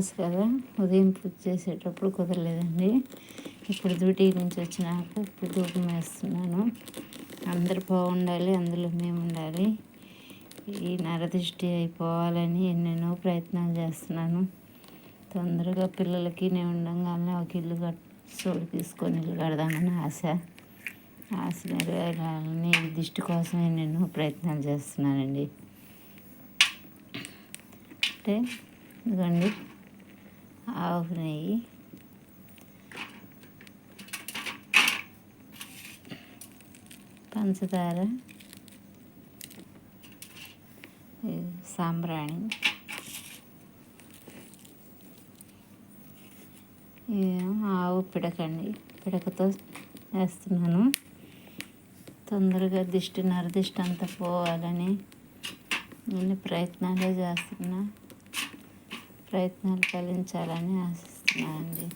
అమావాస్య కదా, ఉదయం పూజ చేసేటప్పుడు కుదరలేదండి. ఇప్పుడు డ్యూటీ నుంచి వచ్చినాక ఇప్పుడు ధూపం వేస్తున్నాను. అందరు బాగుండాలి, అందులో మేము ఉండాలి. ఈ నరదిష్టి అయిపోవాలని ఎన్నెన్నో ప్రయత్నాలు చేస్తున్నాను. తొందరగా పిల్లలకి నేను ఉండగానే ఒక ఇల్లు సోలు తీసుకొని ఇల్లు కడదామని ఆశ నెరవేరాలని ఈ దిష్టి కోసం ఎన్నెన్నో ప్రయత్నాలు చేస్తున్నానండి. అంటే ఇదిగోండి ఆవు నెయ్యి, పంచదార, సాంబ్రాణి, ఆవు పిడకండి, పిడకతో వేస్తున్నాను. తొందరగా నరదిష్టి అంతా పోవాలని నేను ప్రయత్నాలే చేస్తున్నా. ప్రయత్నాలు ఫలించాలని ఆశిస్తున్నానండి.